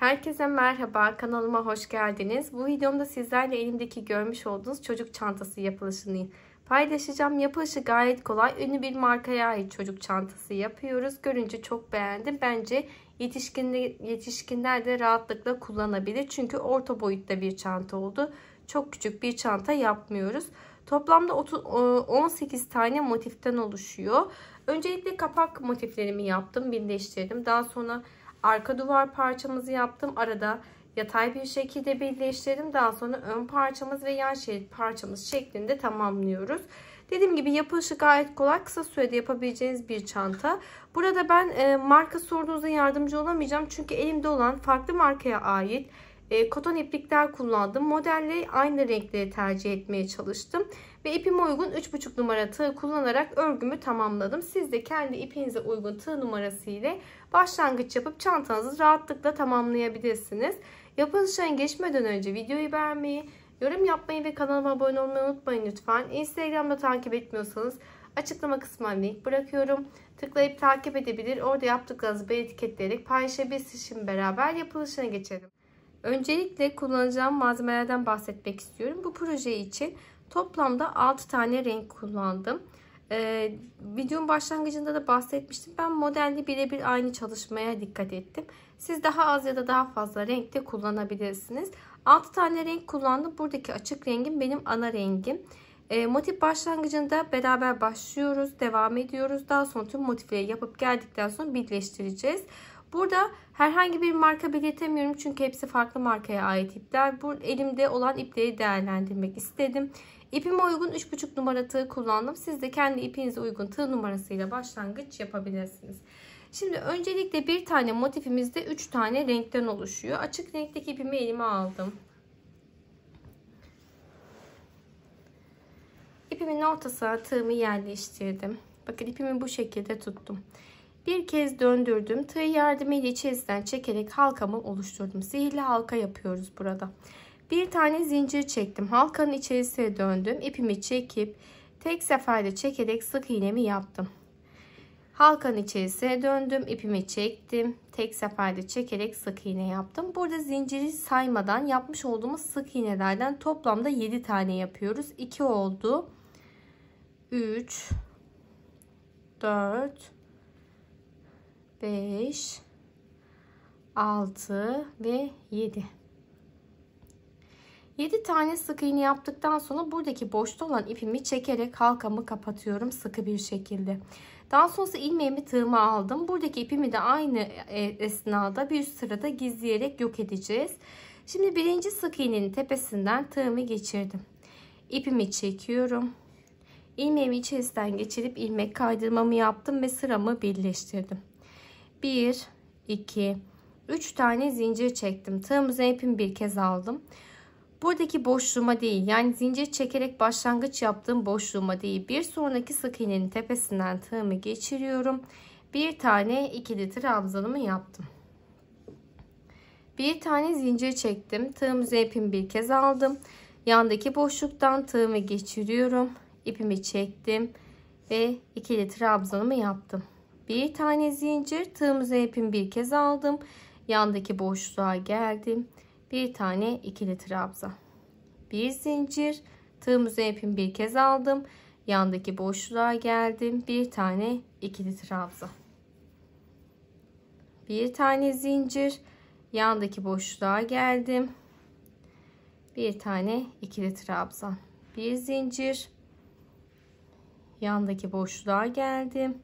Herkese merhaba, kanalıma hoş geldiniz. Bu videomda sizlerle elimdeki görmüş olduğunuz çocuk çantası yapılışını paylaşacağım. Yapılışı gayet kolay. Ünlü bir markaya ait çocuk çantası yapıyoruz. Görünce çok beğendim. Bence yetişkinler de rahatlıkla kullanabilir. Çünkü orta boyutta bir çanta oldu. Çok küçük bir çanta yapmıyoruz. Toplamda 18 tane motiften oluşuyor. Öncelikle kapak motiflerimi yaptım, birleştirdim. Daha sonra arka duvar parçamızı yaptım. Arada yatay bir şekilde birleştirdim. Daha sonra ön parçamız ve yan şerit parçamız şeklinde tamamlıyoruz. Dediğim gibi yapılışı gayet kolay. Kısa sürede yapabileceğiniz bir çanta. Burada ben marka sorduğunuzda yardımcı olamayacağım. Çünkü elimde olan farklı markaya ait koton iplikler kullandım. Modelle aynı renkleri tercih etmeye çalıştım. Ve ipime uygun 3,5 numara tığ kullanarak örgümü tamamladım. Siz de kendi ipinize uygun tığ numarası ile başlangıç yapıp çantanızı rahatlıkla tamamlayabilirsiniz. Yapılışına geçmeden önce videoyu beğenmeyi, yorum yapmayı ve kanalıma abone olmayı unutmayın lütfen. Instagram'da takip etmiyorsanız açıklama kısmına link bırakıyorum. Tıklayıp takip edebilir. Orada yaptıklarınızı bir etiketleyerek paylaşabilirsiniz. Şimdi beraber yapılışına geçelim. Öncelikle kullanacağım malzemelerden bahsetmek istiyorum. Bu proje için toplamda 6 tane renk kullandım. Videonun başlangıcında da bahsetmiştim. Ben modelde birebir aynı çalışmaya dikkat ettim. Siz daha az ya da daha fazla renkte kullanabilirsiniz. 6 tane renk kullandım. Buradaki açık rengim benim ana rengim. Motif başlangıcında beraber başlıyoruz. Devam ediyoruz. Daha sonra tüm motifleri yapıp geldikten sonra birleştireceğiz. Burada herhangi bir marka belirtemiyorum. Çünkü hepsi farklı markaya ait ipler. Bu elimde olan ipleri değerlendirmek istedim. İpime uygun 3,5 numara tığ kullandım. Siz de kendi ipinize uygun tığ numarasıyla başlangıç yapabilirsiniz. Şimdi öncelikle bir tane motifimizde 3 tane renkten oluşuyor. Açık renkteki ipimi elime aldım. İpimin ortasına tığımı yerleştirdim. Bakın ipimi bu şekilde tuttum. Bir kez döndürdüm. Tığ yardımıyla içerisinden çekerek halkamı oluşturdum. Sihirli halka yapıyoruz burada. Bir tane zincir çektim. Halkanın içerisine döndüm. İpimi çekip tek seferde çekerek sık iğnemi yaptım. Halkanın içerisine döndüm. İpimi çektim. Tek seferde çekerek sık iğne yaptım. Burada zinciri saymadan yapmış olduğumuz sık iğnelerden toplamda 7 tane yapıyoruz. 2 oldu. 3 4 5 6 ve 7. 7 tane sık iğne yaptıktan sonra buradaki boşta olan ipimi çekerek halkamı kapatıyorum sıkı bir şekilde. Daha sonra ilmeğimi tığıma aldım. Buradaki ipimi de aynı esnada bir üst sırada gizleyerek yok edeceğiz. Şimdi birinci sık iğnenin tepesinden tığımı geçirdim. İpimi çekiyorum. İlmeğimi içerisinden geçirip ilmek kaydırmamı yaptım ve sıramı birleştirdim. 1 2 3 tane zincir çektim. Tığımıza ipimi bir kez aldım. Buradaki boşluğuma değil, yani zincir çekerek başlangıç yaptığım boşluğuma değil, bir sonraki sık iğnenin tepesinden tığımı geçiriyorum. Bir tane ikili trabzanımı yaptım. Bir tane zincir çektim. Tığımıza ipimi bir kez aldım. Yandaki boşluktan tığımı geçiriyorum. İpimi çektim ve ikili trabzanımı yaptım. Bir tane zincir, tığımıza ipimi bir kez aldım. Yandaki boşluğa geldim. Bir tane ikili trabzan. Bir zincir, tığımıza ipimi bir kez aldım. Yandaki boşluğa geldim. Bir tane ikili trabzan. Bir tane zincir, yandaki boşluğa geldim. Bir tane ikili trabzan. Bir zincir, yandaki boşluğa geldim.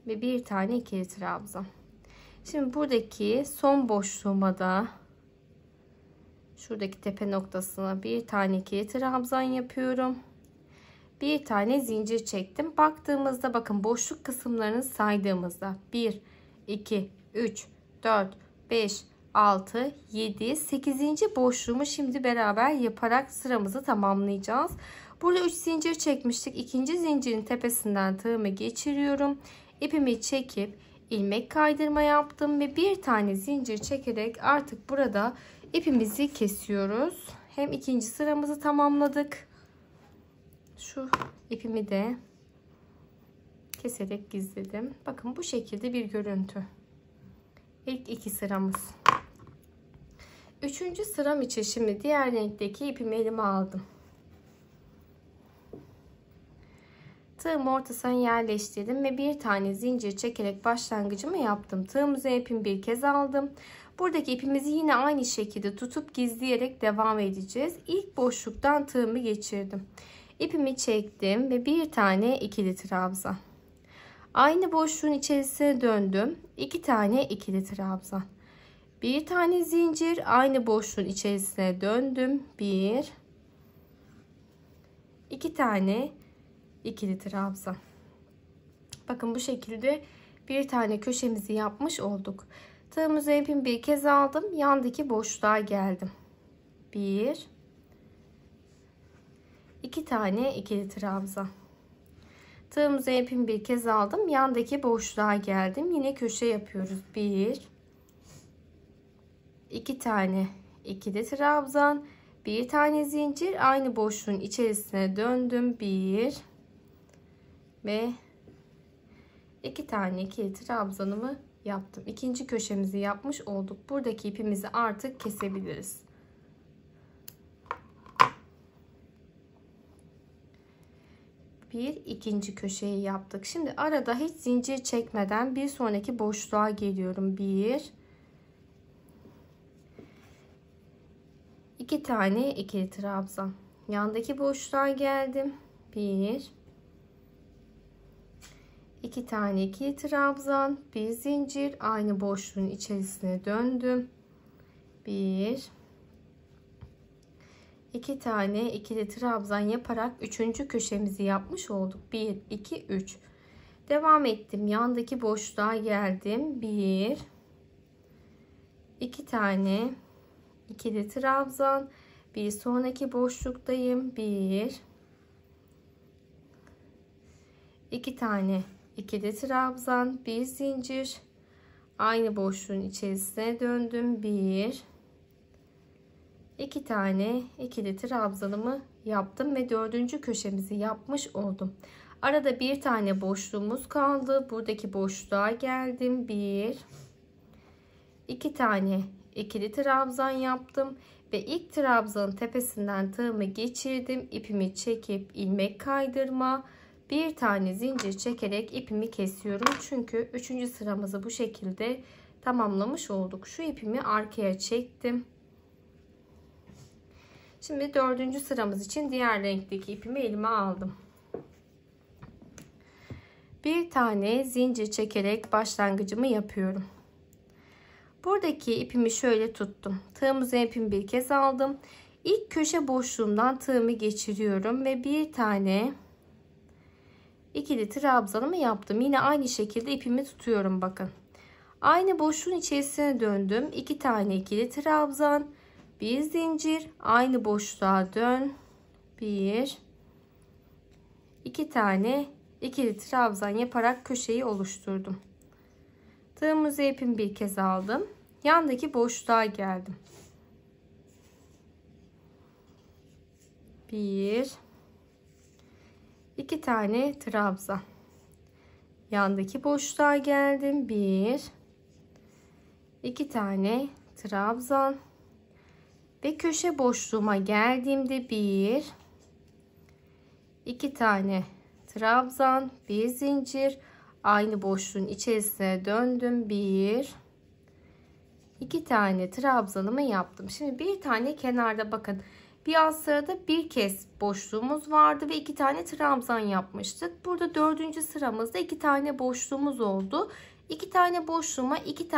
Ve bir tane ikili trabzan. Şimdi buradaki son boşluğuma da şuradaki tepe noktasına bir tane ikili trabzan yapıyorum. Bir tane zincir çektim. Baktığımızda bakın boşluk kısımlarını saydığımızda 1 2 3 4 5 6 7 8. boşluğumu şimdi beraber yaparak sıramızı tamamlayacağız. Burada 3 zincir çekmiştik. İkinci zincirin tepesinden tığımı geçiriyorum. İpimi çekip ilmek kaydırma yaptım ve bir tane zincir çekerek artık burada ipimizi kesiyoruz. Hem ikinci sıramızı tamamladık. Şu ipimi de keserek gizledim. Bakın bu şekilde bir görüntü. İlk iki sıramız. Üçüncü sıram için şimdi diğer renkteki ipimi elime aldım. Tığımı ortasına yerleştirdim ve bir tane zincir çekerek başlangıcımı yaptım. Tığım üzerine ipimi bir kez aldım. Buradaki ipimizi yine aynı şekilde tutup gizleyerek devam edeceğiz. İlk boşluktan tığımı geçirdim. İpimi çektim ve bir tane ikili trabzan. Aynı boşluğun içerisine döndüm. 2 tane ikili trabzan. Bir tane zincir, aynı boşluğun içerisine döndüm. 1 2 tane ikili trabzan. Bakın bu şekilde bir tane köşemizi yapmış olduk. Tığım üzerine ipimi bir kez aldım. Yandaki boşluğa geldim. 1 2 tane ikili trabzan. Tığım üzerine ipimi bir kez aldım. Yandaki boşluğa geldim. Yine köşe yapıyoruz. 1 2 tane ikili trabzan, bir tane zincir, aynı boşluğun içerisine döndüm. 1 ve 2 tane ikili trabzanımı yaptım. İkinci köşemizi yapmış olduk. Buradaki ipimizi artık kesebiliriz. Bir ikinci köşeyi yaptık. Şimdi arada hiç zincir çekmeden bir sonraki boşluğa geliyorum. 1 2 tane ikili trabzan. Yandaki boşluğa geldim. 1 2 tane ikili trabzan, bir zincir, aynı boşluğun içerisine döndüm. 1 2 tane ikili trabzan yaparak üçüncü köşemizi yapmış olduk. 1 2 3. Devam ettim. Yandaki boşluğa geldim. 1 2 tane ikili trabzan, bir sonraki boşluktayım. 1 2 tane ikili trabzan, bir zincir, aynı boşluğun içerisine döndüm. 1 2 tane ikili trabzanımı yaptım ve dördüncü köşemizi yapmış oldum. Arada bir tane boşluğumuz kaldı. Buradaki boşluğa geldim. 1 2 tane ikili trabzan yaptım ve ilk trabzanın tepesinden tığımı geçirdim. İpimi çekip ilmek kaydırma, bir tane zincir çekerek ipimi kesiyorum. Çünkü 3. sıramızı bu şekilde tamamlamış olduk. Şu ipimi arkaya çektim. Şimdi 4. sıramız için diğer renkteki ipimi elime aldım. Bir tane zincir çekerek başlangıcımı yapıyorum. Buradaki ipimi şöyle tuttum. Tığım üzerine ipimi bir kez aldım. İlk köşe boşluğumdan tığımı geçiriyorum ve bir tane ikili trabzanımı yaptım. Yine aynı şekilde ipimi tutuyorum bakın. Aynı boşluğun içerisine döndüm. 2 tane ikili trabzan, bir zincir, aynı boşluğa dön. 1 2 tane ikili trabzan yaparak köşeyi oluşturdum. Tığım üzerine ipimi bir kez aldım. Yandaki boşluğa geldim. 1 2 tane trabzan. Yandaki boşluğa geldim. 1 2 tane trabzan ve köşe boşluğuma geldiğimde 1 2 tane trabzan, bir zincir, aynı boşluğun içerisine döndüm. 1 2 tane trabzanımı yaptım. Şimdi bir tane kenarda bakın, bir alt sırada bir kez boşluğumuz vardı ve 2 tane trabzan yapmıştık. Burada 4. sıramızda 2 tane boşluğumuz oldu. 2 tane boşluğuma 2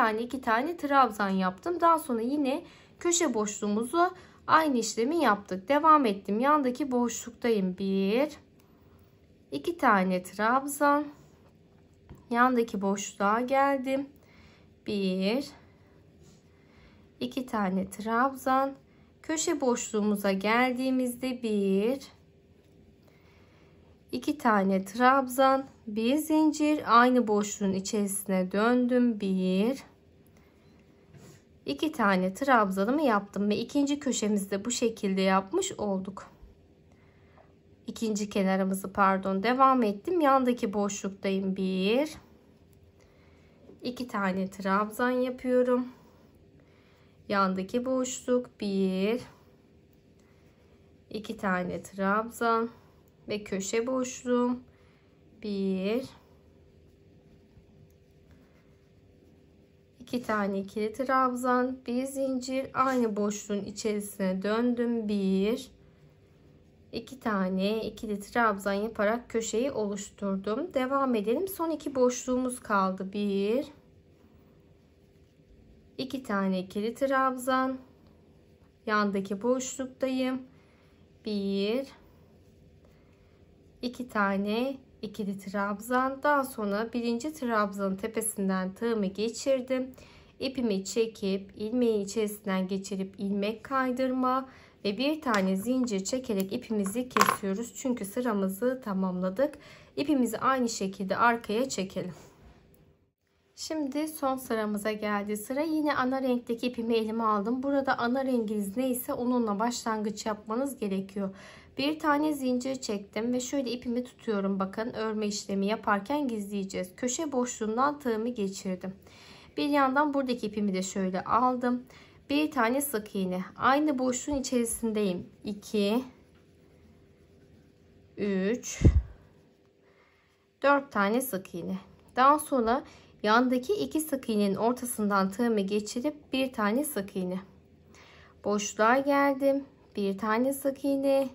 tane trabzan yaptım. Daha sonra yine köşe boşluğumuzu aynı işlemi yaptık. Devam ettim. Yandaki boşluktayım. 1 2 tane trabzan, yandaki boşluğa geldim. 1 2 tane trabzan, köşe boşluğumuza geldiğimizde 1 2 tane trabzan, bir zincir, aynı boşluğun içerisine döndüm. 1 2 tane trabzanımı yaptım ve ikinci köşemizde bu şekilde yapmış olduk. İkinci kenarımızı devam ettim. Yandaki boşluktayım. 1 2 tane trabzan yapıyorum. Yandaki boşluk 1, 2 tane trabzan ve köşe boşluğum 1, 2 tane ikili trabzan, bir zincir, aynı boşluğun içerisine döndüm. 1, 2 tane ikili trabzan yaparak köşeyi oluşturdum. Devam edelim. Son 2 boşluğumuz kaldı. 1, 2 tane ikili trabzan, yandaki boşluktayım. 1, 2 tane ikili trabzan. Daha sonra birinci trabzanın tepesinden tığımı geçirdim. İpimi çekip ilmeğin içerisinden geçirip ilmek kaydırma ve bir tane zincir çekerek ipimizi kesiyoruz. Çünkü sıramızı tamamladık. İpimizi aynı şekilde arkaya çekelim. Şimdi son sıramıza geldi. Sıra yine ana renkteki ipimi elime aldım. Burada ana renginiz neyse onunla başlangıç yapmanız gerekiyor. Bir tane zincir çektim ve şöyle ipimi tutuyorum. Bakın, örme işlemi yaparken gizleyeceğiz. Köşe boşluğundan tığımı geçirdim. Bir yandan buradaki ipimi de şöyle aldım. Bir tane sık iğne. Aynı boşluğun içerisindeyim. 2, 3, 4 tane sık iğne. Daha sonra yandaki 2 sık iğnenin ortasından tığımı geçirip bir tane sık iğne. Boşluğa geldim. Bir tane sık iğne.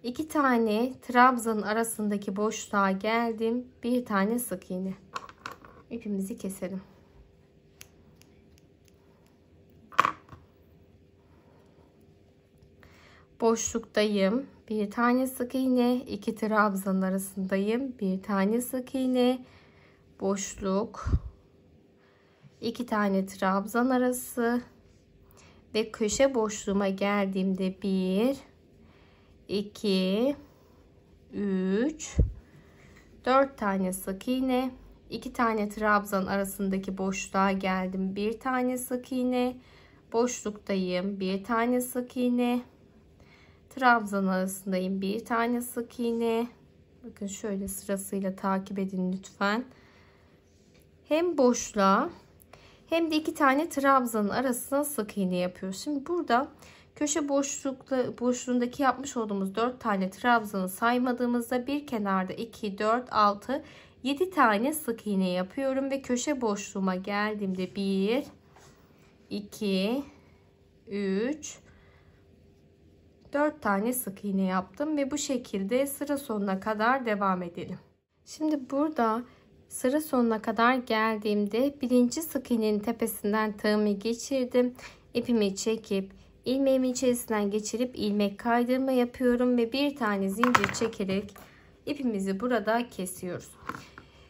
2 tane trabzanın arasındaki boşluğa geldim. Bir tane sık iğne. İpimizi keselim. Boşluktayım. Bir tane sık iğne. 2 trabzanın arasındayım. Bir tane sık iğne. Boşluk. 2 tane trabzan arası ve köşe boşluğuma geldiğimde 1, 2, 3, 4 tane sık iğne, 2 tane trabzan arasındaki boşluğa geldim. Bir tane sık iğne, boşluktayım. Bir tane sık iğne, trabzan arasındayım. Bir tane sık iğne. Bakın şöyle sırasıyla takip edin lütfen. Hem boşluğa hem de 2 tane trabzanın arasına sık iğne yapıyoruz. Şimdi burada köşe boşluğundaki yapmış olduğumuz 4 tane trabzanı saymadığımızda bir kenarda 2, 4, 6, 7 tane sık iğne yapıyorum ve köşe boşluğuma geldiğimde 1, 2, 3, 4 tane sık iğne yaptım ve bu şekilde sıra sonuna kadar devam edelim. Şimdi burada sıra sonuna kadar geldiğimde birinci sık iğnenin tepesinden tığımı geçirdim. İpimi çekip ilmeğimi içerisinden geçirip ilmek kaydırma yapıyorum ve bir tane zincir çekerek ipimizi burada kesiyoruz.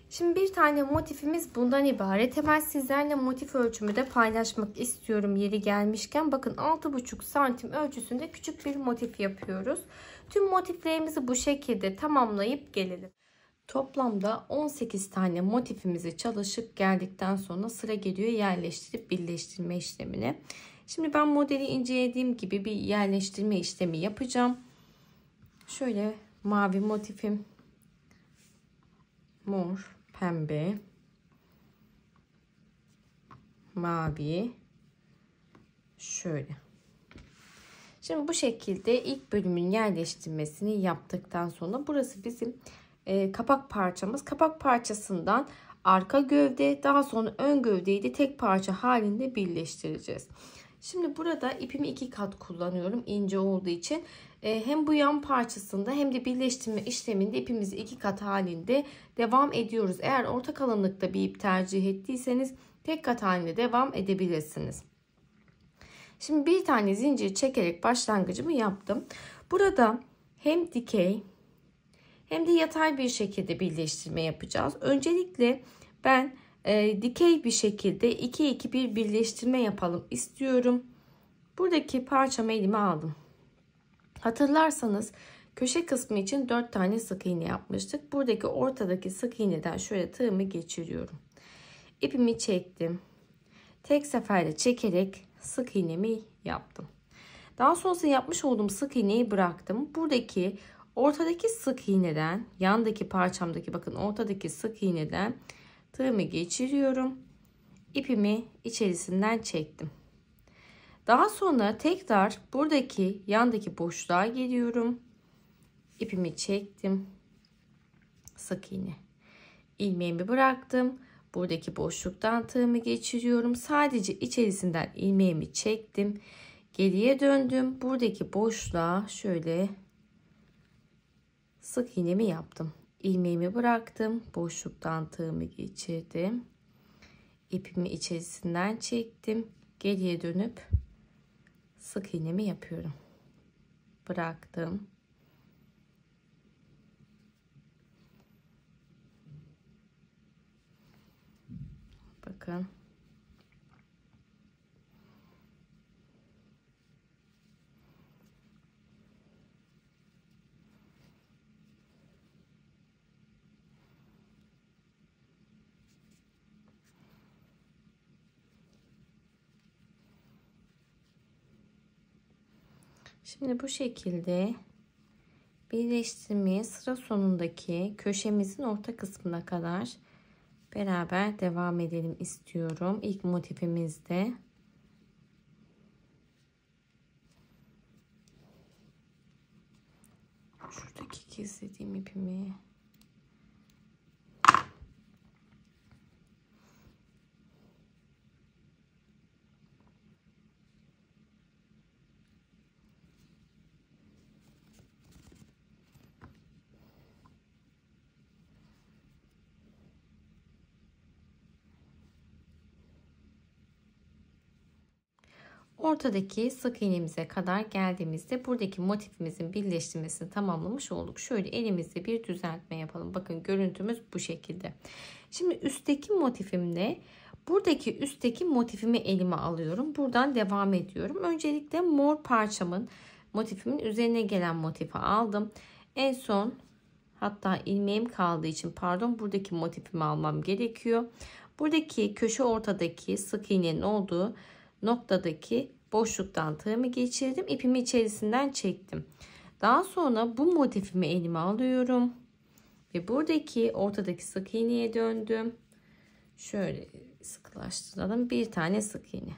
Şimdi bir tane motifimiz bundan ibaret. Hemen sizlerle motif ölçümü de paylaşmak istiyorum yeri gelmişken. Bakın 6,5 santim ölçüsünde küçük bir motif yapıyoruz. Tüm motiflerimizi bu şekilde tamamlayıp gelelim. Toplamda 18 tane motifimizi çalışıp geldikten sonra sıra geliyor yerleştirip birleştirme işlemine. Şimdi ben modeli incelediğim gibi bir yerleştirme işlemi yapacağım. Şöyle mavi motifim, mor, pembe, mavi, şöyle. Şimdi bu şekilde ilk bölümün yerleştirmesini yaptıktan sonra burası bizim kapak parçamız. Kapak parçasından arka gövde, daha sonra ön gövdeyi de tek parça halinde birleştireceğiz. Şimdi burada ipimi 2 kat kullanıyorum ince olduğu için. Hem bu yan parçasında hem de birleştirme işleminde ipimizi 2 kat halinde devam ediyoruz. Eğer orta kalınlıkta bir ip tercih ettiyseniz tek kat halinde devam edebilirsiniz. Şimdi bir tane zincir çekerek başlangıcımı yaptım. Burada hem dikey hem de yatay bir şekilde birleştirme yapacağız. Öncelikle ben dikey bir şekilde 2-2-1 birleştirme yapalım istiyorum. Buradaki parçamı elime aldım. Hatırlarsanız köşe kısmı için 4 tane sık iğne yapmıştık. Buradaki ortadaki sık iğneden şöyle tığımı geçiriyorum. İpimi çektim. Tek seferde çekerek sık iğnemi yaptım. Daha sonra yapmış olduğum sık iğneyi bıraktım. Buradaki ortadaki sık iğneden, yandaki parçamdaki bakın ortadaki sık iğneden tığımı geçiriyorum. İpimi içerisinden çektim. Daha sonra tekrar buradaki yandaki boşluğa geliyorum. İpimi çektim. Sık iğne. İlmeğimi bıraktım. Buradaki boşluktan tığımı geçiriyorum. Sadece içerisinden ilmeğimi çektim. Geriye döndüm. Buradaki boşluğa şöyle sık iğnemi yaptım. İlmeğimi bıraktım. Boşluktan tığımı geçirdim. İpimi içerisinden çektim. Geriye dönüp sık iğnemi yapıyorum. Bıraktım. Bakın. Şimdi bu şekilde birleştirmeye sıra sonundaki köşemizin orta kısmına kadar beraber devam edelim istiyorum. İlk motifimizde. Şuradaki gizlediğim ipimi ortadaki sık iğnemize kadar geldiğimizde buradaki motifimizin birleştirmesini tamamlamış olduk. Şöyle elimizde bir düzeltme yapalım. Bakın görüntümüz bu şekilde. Şimdi üstteki motifimde buradaki üstteki motifimi elime alıyorum. Buradan devam ediyorum. Öncelikle mor parçamın motifimin üzerine gelen motifi aldım. En son hatta ilmeğim kaldığı için buradaki motifimi almam gerekiyor. Buradaki köşe ortadaki sık iğnenin olduğu noktadaki boşluktan tığımı geçirdim. İpimi içerisinden çektim. Daha sonra bu motifimi elime alıyorum. Ve buradaki ortadaki sık iğneye döndüm. Şöyle sıkılaştıralım. Bir tane sık iğne.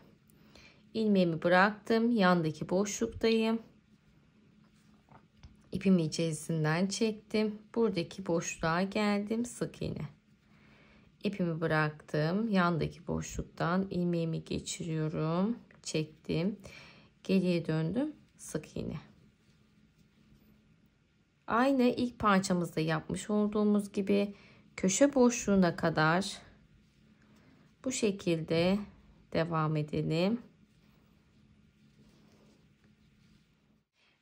İlmeğimi bıraktım. Yandaki boşluktayım. İpimi içerisinden çektim. Buradaki boşluğa geldim. Sık iğne. İpimi bıraktım. Yandaki boşluktan ilmeğimi geçiriyorum. Çektim. Geriye döndüm. Sık iğne. Aynı ilk parçamızda yapmış olduğumuz gibi köşe boşluğuna kadar bu şekilde devam edelim.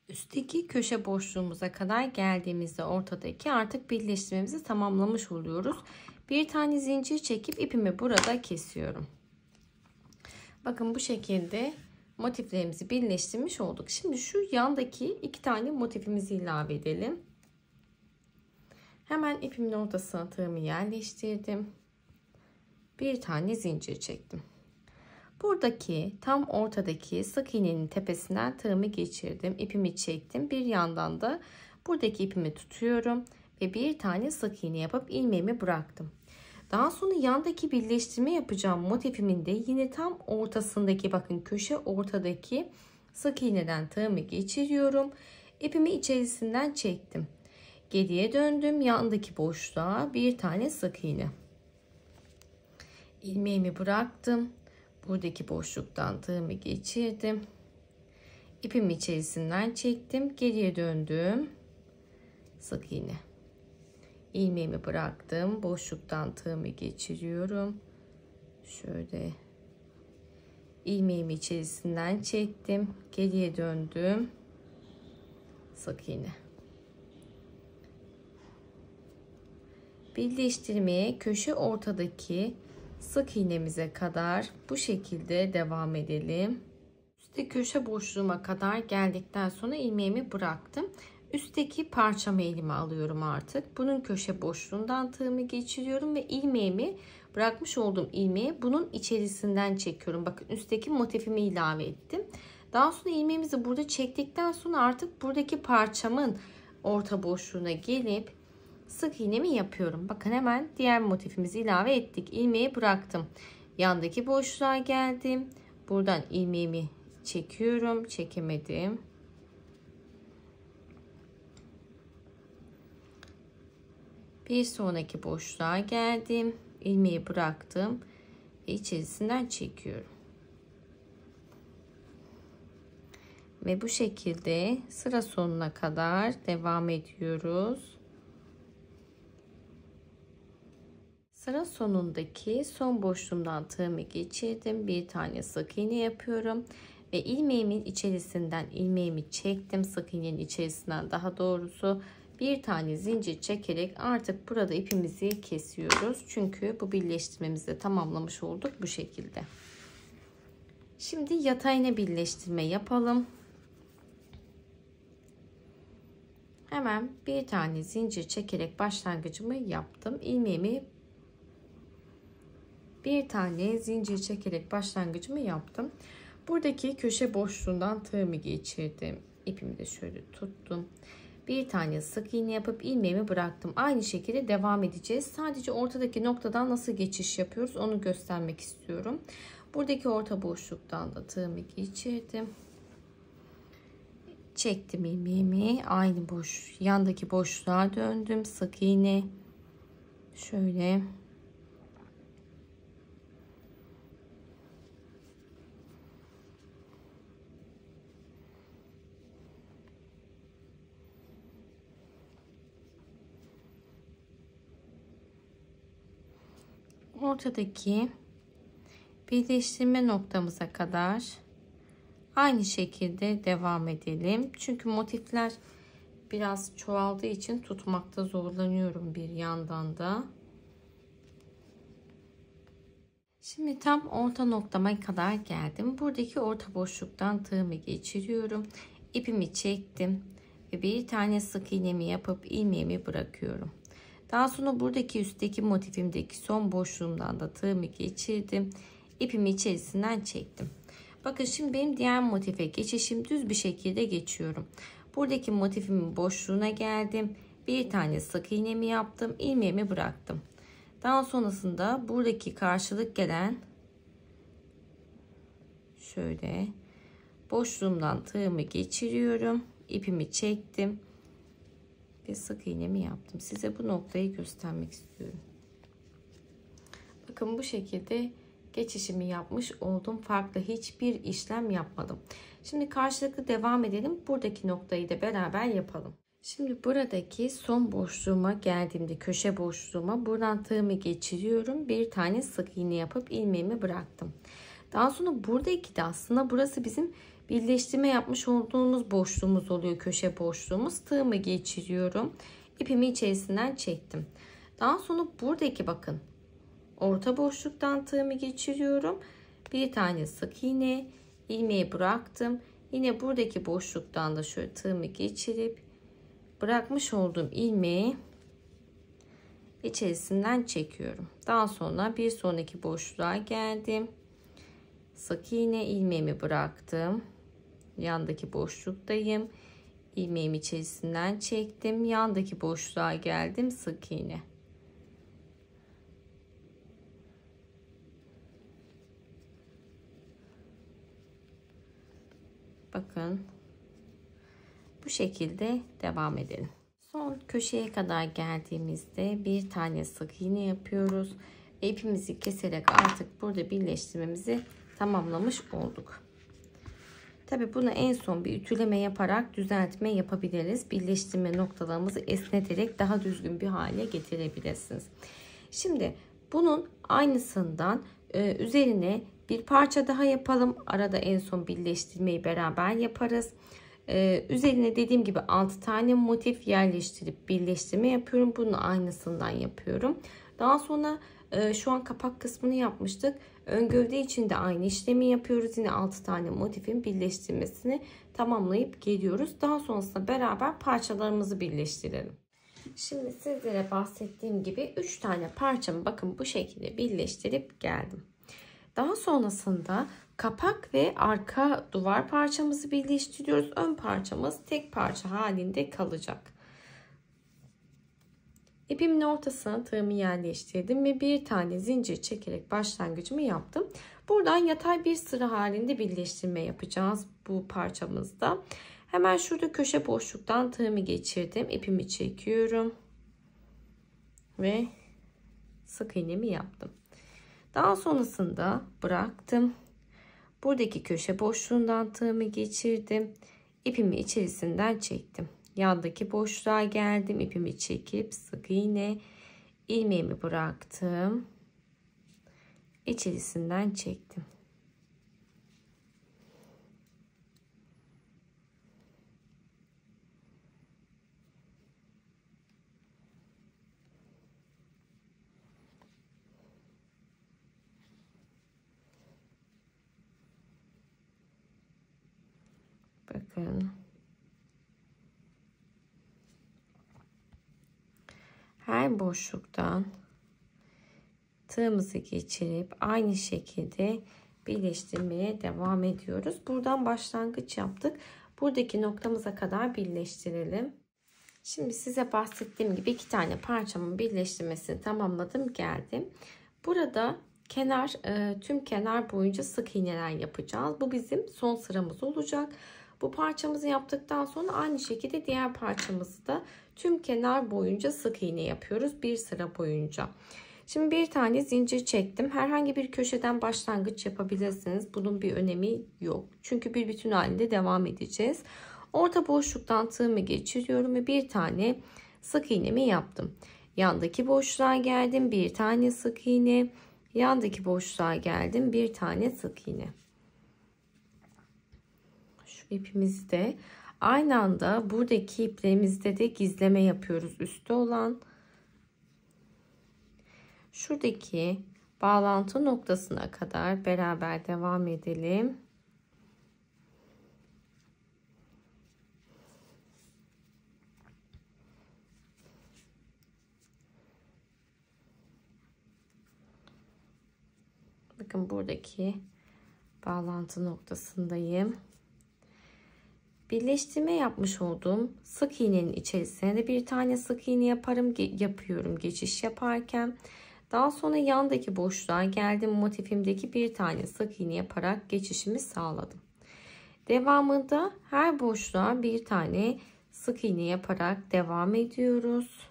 Üstteki köşe boşluğumuza kadar geldiğimizde ortadaki artık birleştirmemizi tamamlamış oluyoruz. Bir tane zincir çekip ipimi burada kesiyorum. Bakın bu şekilde motiflerimizi birleştirmiş olduk. Şimdi şu yandaki iki tane motifimizi ilave edelim. Hemen ipimin ortasına tığımı yerleştirdim. Bir tane zincir çektim. Buradaki tam ortadaki sık iğnenin tepesinden tığımı geçirdim. İpimi çektim. Bir yandan da buradaki ipimi tutuyorum ve bir tane sık iğne yapıp ilmeğimi bıraktım. Daha sonra yandaki birleştirme yapacağım motifimin de yine tam ortasındaki, bakın köşe ortadaki sık iğneden tığımı geçiriyorum. İpimi içerisinden çektim. Geriye döndüm. Yandaki boşluğa bir tane sık iğne. İlmeğimi bıraktım. Buradaki boşluktan tığımı geçirdim. İpimi içerisinden çektim. Geriye döndüm. Sık iğne. İlmeğimi bıraktım. Boşluktan tığımı geçiriyorum. Şöyle ilmeğimi içerisinden çektim. Geriye döndüm. Sık iğne. Birleştirmeye köşe ortadaki sık iğnemize kadar bu şekilde devam edelim. Üstte köşe boşluğuma kadar geldikten sonra ilmeğimi bıraktım. Üstteki parçamı elime alıyorum artık. Bunun köşe boşluğundan tığımı geçiriyorum ve ilmeğimi, bırakmış olduğum ilmeği bunun içerisinden çekiyorum. Bakın üstteki motifimi ilave ettim. Daha sonra ilmeğimizi burada çektikten sonra artık buradaki parçamın orta boşluğuna gelip sık iğnemi yapıyorum. Bakın hemen diğer motifimizi ilave ettik. İlmeği bıraktım. Yandaki boşluğa geldim. Buradan ilmeğimi çekiyorum, çekemedim. Bir sonraki boşluğa geldim, ilmeği bıraktım ve içerisinden çekiyorum. Ve bu şekilde sıra sonuna kadar devam ediyoruz. Sıra sonundaki son boşluğumdan tığımı geçirdim. Bir tane sık iğne yapıyorum ve ilmeğimin içerisinden ilmeğimi çektim. Sık iğnenin içerisinden daha doğrusu bir tane zincir çekerek artık burada ipimizi kesiyoruz. Çünkü bu birleştirmemizi de tamamlamış olduk bu şekilde. Şimdi yatayına birleştirme yapalım. Hemen bir tane zincir çekerek başlangıcımı yaptım. İlmeğimi bir tane zincir çekerek başlangıcımı yaptım. Buradaki köşe boşluğundan tığımı geçirdim. İpimi de şöyle tuttum. Bir tane sık iğne yapıp ilmeğimi bıraktım. Aynı şekilde devam edeceğiz. Sadece ortadaki noktadan nasıl geçiş yapıyoruz onu göstermek istiyorum. Buradaki orta boşluktan da tığımı geçirdim. Çektim ilmeğimi. Aynı yandaki boşluğa döndüm. Sık iğne. Şöyle. Ortadaki birleştirme noktamıza kadar aynı şekilde devam edelim. Çünkü motifler biraz çoğaldığı için tutmakta zorlanıyorum bir yandan da. Şimdi tam orta noktama kadar geldim. Buradaki orta boşluktan tığımı geçiriyorum. İpimi çektim ve bir tane sık iğnemi yapıp ilmeğimi bırakıyorum. Daha sonra buradaki üstteki motifimdeki son boşluğumdan da tığımı geçirdim. İpimi içerisinden çektim. Bakın şimdi benim diğer motife geçişim düz bir şekilde geçiyorum. Buradaki motifimin boşluğuna geldim. Bir tane sık iğnemi yaptım. İlmeğimi bıraktım. Daha sonrasında buradaki karşılık gelen şöyle boşluğumdan tığımı geçiriyorum. İpimi çektim. Ve sık iğnemi yaptım. Size bu noktayı göstermek istiyorum. Bakın bu şekilde geçişimi yapmış oldum. Farklı hiçbir işlem yapmadım. Şimdi karşılıklı devam edelim. Buradaki noktayı da beraber yapalım. Şimdi buradaki son boşluğuma geldiğimde köşe boşluğuma buradan tığımı geçiriyorum. Bir tane sık iğne yapıp ilmeğimi bıraktım. Daha sonra buradaki de aslında burası bizim birleştirme yapmış olduğumuz boşluğumuz oluyor, köşe boşluğumuz. Tığımı geçiriyorum. İpimi içerisinden çektim. Daha sonra buradaki bakın orta boşluktan tığımı geçiriyorum. Bir tane sık iğne, ilmeği bıraktım. Yine buradaki boşluktan da şöyle tığımı geçirip bırakmış olduğum ilmeği içerisinden çekiyorum. Daha sonra bir sonraki boşluğa geldim. Sık iğne, ilmeğimi bıraktım. Yandaki boşluktayım. İlmeğimi içerisinden çektim. Yandaki boşluğa geldim. Sık iğne. Bakın. Bu şekilde devam edelim. Son köşeye kadar geldiğimizde bir tane sık iğne yapıyoruz. Ve ipimizi keserek artık burada birleştirmemizi tamamlamış olduk. Tabi bunu en son bir ütüleme yaparak düzeltme yapabiliriz. Birleştirme noktalarımızı esneterek daha düzgün bir hale getirebilirsiniz. Şimdi bunun aynısından üzerine bir parça daha yapalım. Arada en son birleştirmeyi beraber yaparız. Üzerine dediğim gibi 6 tane motif yerleştirip birleştirme yapıyorum. Bunun aynısından yapıyorum. Daha sonra şu an kapak kısmını yapmıştık. Ön gövde için de aynı işlemi yapıyoruz. Yine 6 tane motifin birleştirmesini tamamlayıp geliyoruz. Daha sonrasında beraber parçalarımızı birleştirelim. Şimdi sizlere bahsettiğim gibi 3 tane parçamı bakın bu şekilde birleştirip geldim. Daha sonrasında kapak ve arka duvar parçamızı birleştiriyoruz. Ön parçamız tek parça halinde kalacak. İpimin ortasına tığımı yerleştirdim ve bir tane zincir çekerek başlangıcımı yaptım. Buradan yatay bir sıra halinde birleştirme yapacağız bu parçamızda. Hemen şurada köşe boşluktan tığımı geçirdim. İpimi çekiyorum. Ve sık iğnemi yaptım. Daha sonrasında bıraktım. Buradaki köşe boşluğundan tığımı geçirdim. İpimi içerisinden çektim. Yandaki boşluğa geldim. İpimi çekip sık iğne, ilmeğimi bıraktım. İçerisinden çektim. Bakın. Her boşluktan tığımızı geçirip aynı şekilde birleştirmeye devam ediyoruz. Buradan başlangıç yaptık. Buradaki noktamıza kadar birleştirelim. Şimdi size bahsettiğim gibi 2 tane parçamın birleştirmesini tamamladım, geldim. Burada tüm kenar boyunca sık iğneler yapacağız. Bu bizim son sıramız olacak. Bu parçamızı yaptıktan sonra aynı şekilde diğer parçamızı da tüm kenar boyunca sık iğne yapıyoruz bir sıra boyunca. Şimdi bir tane zincir çektim. Herhangi bir köşeden başlangıç yapabilirsiniz. Bunun bir önemi yok. Çünkü bir bütün halinde devam edeceğiz. Orta boşluktan tığımı geçiriyorum ve bir tane sık iğnemi yaptım. Yandaki boşluğa geldim, bir tane sık iğne. Yandaki boşluğa geldim, bir tane sık iğne. Şu ipimizi de aynı anda buradaki iplerimizde de gizleme yapıyoruz. Üstte olan şuradaki bağlantı noktasına kadar beraber devam edelim. Bakın buradaki bağlantı noktasındayım. Birleştirme yapmış olduğum sık iğnenin içerisine de bir tane sık iğne yapıyorum geçiş yaparken. Daha sonra yandaki boşluğa geldim. Motifimdeki bir tane sık iğne yaparak geçişimi sağladım. Devamında her boşluğa bir tane sık iğne yaparak devam ediyoruz.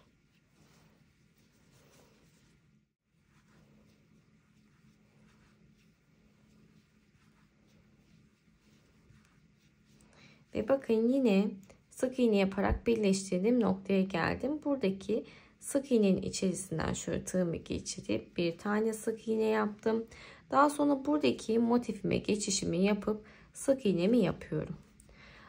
Ve bakın yine sık iğne yaparak birleştirdiğim noktaya geldim. Buradaki sık iğnenin içerisinden şöyle tığımı geçirip bir tane sık iğne yaptım. Daha sonra buradaki motifime geçişimi yapıp sık iğnemi yapıyorum.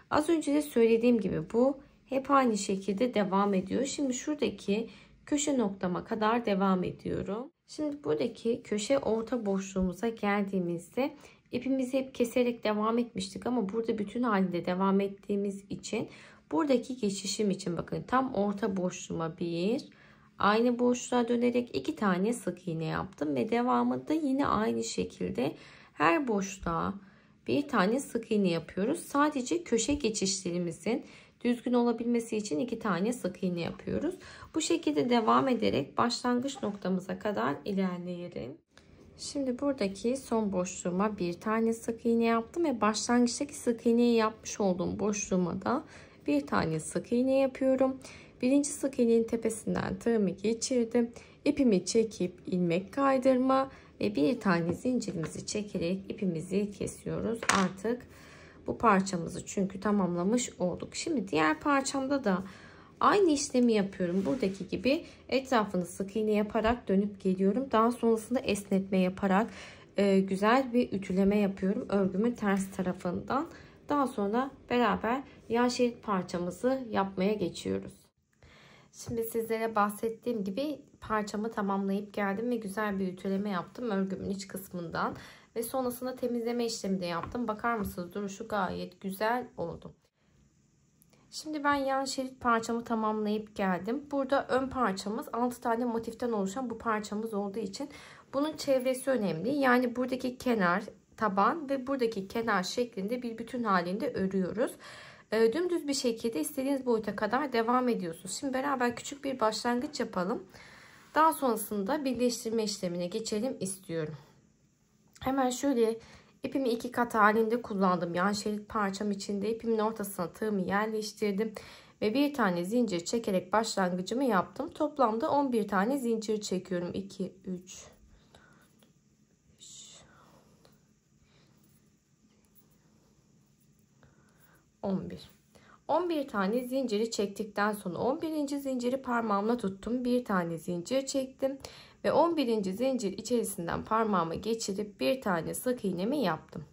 Az önce de söylediğim gibi bu hep aynı şekilde devam ediyor. Şimdi şuradaki köşe noktama kadar devam ediyorum. Şimdi buradaki köşe orta boşluğumuza geldiğimizde ipimizi hep keserek devam etmiştik ama burada bütün halinde devam ettiğimiz için buradaki geçişim için bakın tam orta boşluğuma aynı boşluğa dönerek 2 tane sık iğne yaptım ve devamında yine aynı şekilde her boşluğa bir tane sık iğne yapıyoruz. Sadece köşe geçişlerimizin düzgün olabilmesi için 2 tane sık iğne yapıyoruz. Bu şekilde devam ederek başlangıç noktamıza kadar ilerleyelim. Şimdi buradaki son boşluğuma bir tane sık iğne yaptım ve başlangıçtaki sık iğneyi yapmış olduğum boşluğuma da bir tane sık iğne yapıyorum. Birinci sık iğnenin tepesinden tığımı geçirdim. İpimi çekip ilmek kaydırma ve bir tane zincirimizi çekerek ipimizi kesiyoruz. Artık bu parçamızı çünkü tamamlamış olduk. Şimdi diğer parçamda da aynı işlemi yapıyorum. Buradaki gibi etrafını sık iğne yaparak dönüp geliyorum. Daha sonrasında esnetme yaparak güzel bir ütüleme yapıyorum örgümün ters tarafından. Daha sonra beraber yan şerit parçamızı yapmaya geçiyoruz. Şimdi sizlere bahsettiğim gibi parçamı tamamlayıp geldim ve güzel bir ütüleme yaptım örgümün iç kısmından. Ve sonrasında temizleme işlemi de yaptım. Bakar mısınız? Duruşu gayet güzel oldu. Şimdi ben yan şerit parçamı tamamlayıp geldim. Burada ön parçamız 6 tane motiften oluşan bu parçamız olduğu için bunun çevresi önemli. Yani buradaki kenar, taban ve buradaki kenar şeklinde bir bütün halinde örüyoruz. Dümdüz bir şekilde istediğiniz boyuta kadar devam ediyorsunuz. Şimdi beraber küçük bir başlangıç yapalım. Daha sonrasında birleştirme işlemine geçelim istiyorum. Hemen şöyle ipimi 2 kat halinde kullandım. Yan şerit parçam içinde ipimin ortasına tığımı yerleştirdim. Ve bir tane zincir çekerek başlangıcımı yaptım. Toplamda 11 tane zincir çekiyorum. 2, 3, 11. 11 tane zinciri çektikten sonra 11. zinciri parmağımla tuttum. Bir tane zincir çektim. Ve 11. zincir içerisinden parmağımı geçirip bir tane sık iğnemi yaptım.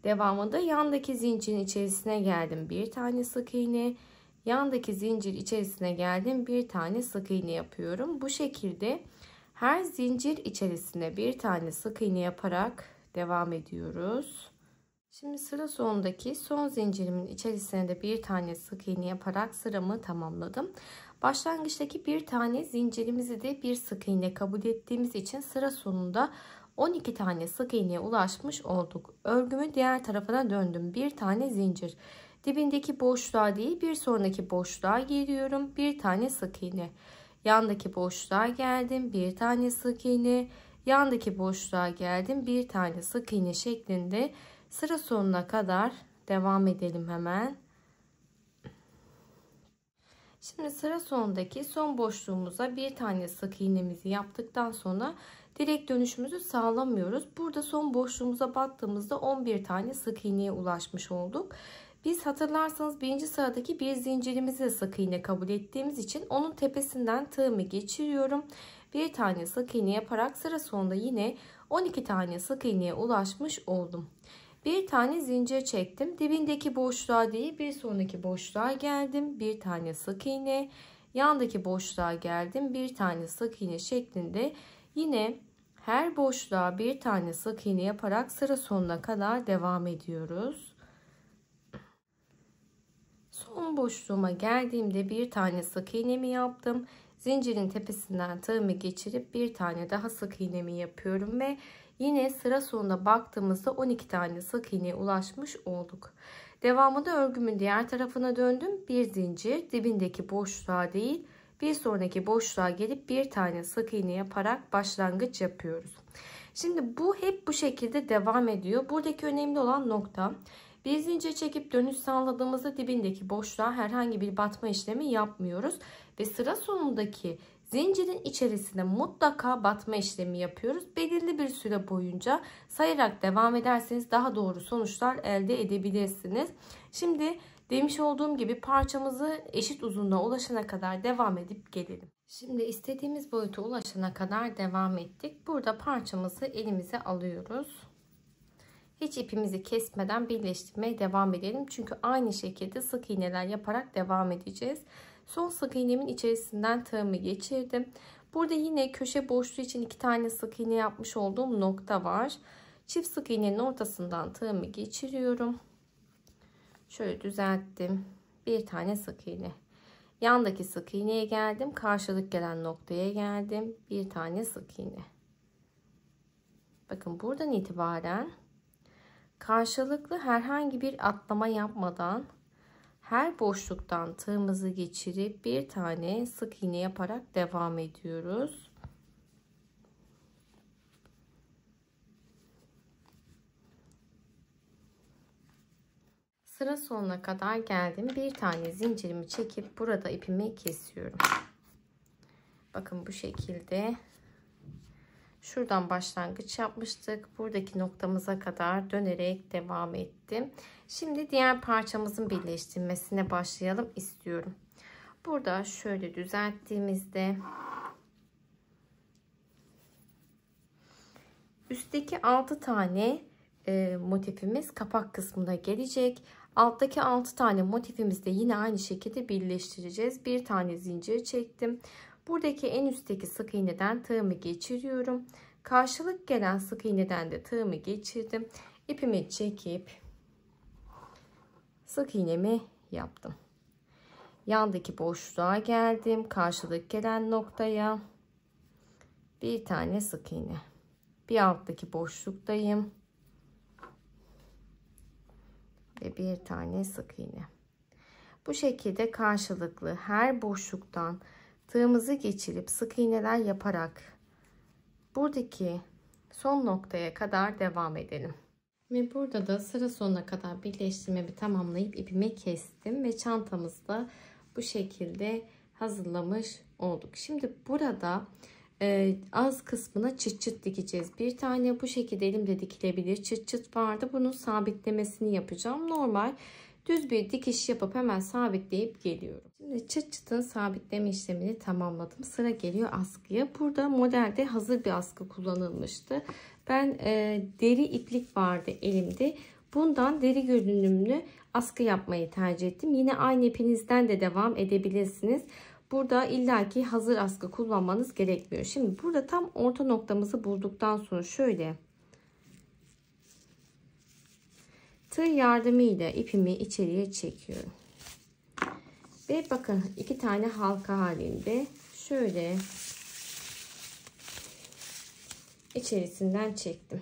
Devamında yandaki zincirin içerisine geldim. Bir tane sık iğne. Yandaki zincir içerisine geldim. Bir tane sık iğne yapıyorum. Bu şekilde her zincir içerisine bir tane sık iğne yaparak devam ediyoruz. Şimdi sıra sonundaki son zincirimin içerisine de bir tane sık iğne yaparak sıramı tamamladım. Başlangıçtaki bir tane zincirimizi de bir sık iğne kabul ettiğimiz için sıra sonunda 12 tane sık iğneye ulaşmış olduk. Örgümü diğer tarafına döndüm. Bir tane zincir. Dibindeki boşluğa değil bir sonraki boşluğa giriyorum. Bir tane sık iğne. Yandaki boşluğa geldim. Bir tane sık iğne. Yandaki boşluğa geldim. Bir tane sık iğne şeklinde sıra sonuna kadar devam edelim hemen. Şimdi sıra sonundaki son boşluğumuza bir tane sık iğnemizi yaptıktan sonra direkt dönüşümüzü sağlamıyoruz. Burada son boşluğumuza battığımızda 11 tane sık iğneye ulaşmış olduk. Biz hatırlarsanız birinci sıradaki bir zincirimizi de sık iğne kabul ettiğimiz için onun tepesinden tığımı geçiriyorum. Bir tane sık iğne yaparak sıra sonunda yine 12 tane sık iğneye ulaşmış oldum. Bir tane zincir çektim. Dibindeki boşluğa değil bir sonraki boşluğa geldim. Bir tane sık iğne. Yandaki boşluğa geldim. Bir tane sık iğne şeklinde yine her boşluğa bir tane sık iğne yaparak sıra sonuna kadar devam ediyoruz. Son boşluğuma geldiğimde bir tane sık iğnemi yaptım. Zincirin tepesinden tığımı geçirip bir tane daha sık iğnemi yapıyorum ve yine sıra sonuna baktığımızda 12 tane sık iğneye ulaşmış olduk. Devamında örgümün diğer tarafına döndüm. Bir zincir dibindeki boşluğa değil bir sonraki boşluğa gelip bir tane sık iğne yaparak başlangıç yapıyoruz. Şimdi bu hep bu şekilde devam ediyor. Buradaki önemli olan nokta, bir zincir çekip dönüş sağladığımızda dibindeki boşluğa herhangi bir batma işlemi yapmıyoruz. Ve sıra sonundaki zincirin içerisine mutlaka batma işlemi yapıyoruz. Belirli bir süre boyunca sayarak devam ederseniz daha doğru sonuçlar elde edebilirsiniz. Şimdi demiş olduğum gibi parçamızı eşit uzunluğa ulaşana kadar devam edip gelelim. Şimdi istediğimiz boyuta ulaşana kadar devam ettik. Burada parçamızı elimize alıyoruz. Hiç ipimizi kesmeden birleştirmeye devam edelim. Çünkü aynı şekilde sık iğneler yaparak devam edeceğiz. Son sık iğnemin içerisinden tığımı geçirdim. Burada yine köşe boşluğu için 2 tane sık iğne yapmış olduğum nokta var. Çift sık iğnenin ortasından tığımı geçiriyorum. Şöyle düzelttim. Bir tane sık iğne. Yandaki sık iğneye geldim. Karşılık gelen noktaya geldim. Bir tane sık iğne. Bakın buradan itibaren karşılıklı herhangi bir atlama yapmadan her boşluktan tığımızı geçirip bir tane sık iğne yaparak devam ediyoruz. Sıra sonuna kadar geldim. Bir tane zincirimi çekip burada ipimi kesiyorum. Bakın bu şekilde. Şuradan başlangıç yapmıştık. Buradaki noktamıza kadar dönerek devam ettim. Şimdi diğer parçamızın birleştirmesine başlayalım istiyorum. Burada şöyle düzelttiğimizde üstteki 6 tane motifimiz kapak kısmına gelecek. Alttaki 6 tane motifimizi de yine aynı şekilde birleştireceğiz. Bir tane zincir çektim. Buradaki en üstteki sık iğneden tığımı geçiriyorum. Karşılık gelen sık iğneden de tığımı geçirdim. İpimi çekip sık iğnemi yaptım. Yandaki boşluğa geldim. Karşılık gelen noktaya bir tane sık iğne. Bir alttaki boşluktayım. Ve bir tane sık iğne. Bu şekilde karşılıklı her boşluktan tığımızı geçirip sık iğneler yaparak buradaki son noktaya kadar devam edelim. Ve burada da sıra sonuna kadar birleştirmemi tamamlayıp ipimi kestim ve çantamızı da bu şekilde hazırlamış olduk. Şimdi burada az kısmına çıt çıt dikeceğiz. Bir tane bu şekilde elimde dikilebilir çıt çıt vardı. Bunun sabitlemesini yapacağım. Normal düz bir dikiş yapıp hemen sabitleyip geliyorum. Şimdi çıt çıtın sabitleme işlemini tamamladım. Sıra geliyor askıya. Burada modelde hazır bir askı kullanılmıştı. Ben deri iplik vardı elimde. Bundan deri görünümlü askı yapmayı tercih ettim. Yine aynı ipinizden de devam edebilirsiniz. Burada illaki hazır askı kullanmanız gerekmiyor. Şimdi burada tam orta noktamızı bulduktan sonra şöyle tığ yardımıyla ipimi içeriye çekiyorum. Ve bakın 2 tane halka halinde şöyle içerisinden çektim.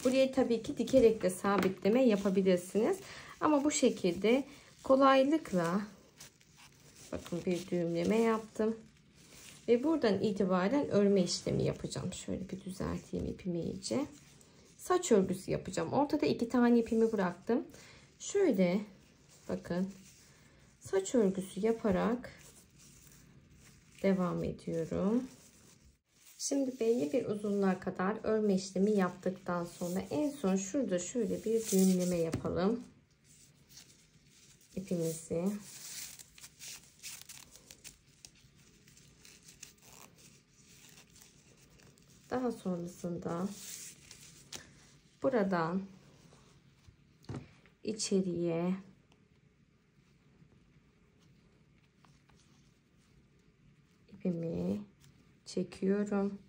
Buraya tabii ki dikerek de sabitleme yapabilirsiniz. Ama bu şekilde kolaylıkla bakın bir düğümleme yaptım. Ve buradan itibaren örme işlemi yapacağım. Şöyle bir düzelteyim ipimi iyice. Saç örgüsü yapacağım. Ortada 2 tane ipimi bıraktım. Şöyle bakın saç örgüsü yaparak devam ediyorum. Şimdi belli bir uzunluğa kadar örme işlemi yaptıktan sonra en son şurada şöyle bir düğümleme yapalım. İpimizi. Daha sonrasında buradan içeriye ipimi çekiyorum.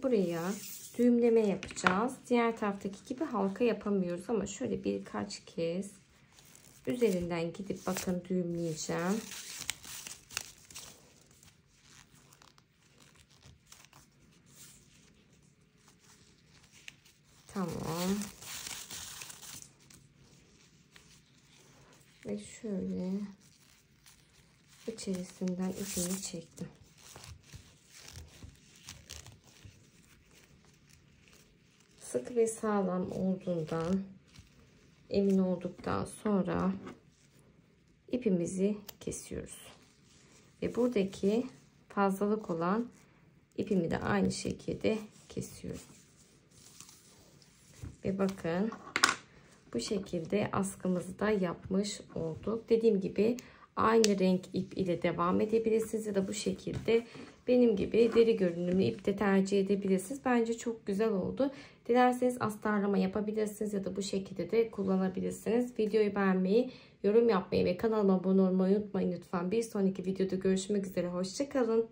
Buraya düğümleme yapacağız. Diğer taraftaki gibi halka yapamıyoruz ama şöyle birkaç kez üzerinden gidip bakın düğümleyeceğim. Tamam. Ve şöyle içerisinden ipimi çektim. Sıkı ve sağlam olduğundan emin olduktan sonra ipimizi kesiyoruz. Ve buradaki fazlalık olan ipimi de aynı şekilde kesiyorum. Ve bakın bu şekilde askımızı da yapmış olduk. Dediğim gibi aynı renk ip ile devam edebilirsiniz ya da bu şekilde benim gibi deri görünümlü ip de tercih edebilirsiniz. Bence çok güzel oldu. Dilerseniz astarlama yapabilirsiniz ya da bu şekilde de kullanabilirsiniz. Videoyu beğenmeyi, yorum yapmayı ve kanalıma abone olmayı unutmayın lütfen. Bir sonraki videoda görüşmek üzere. Hoşça kalın.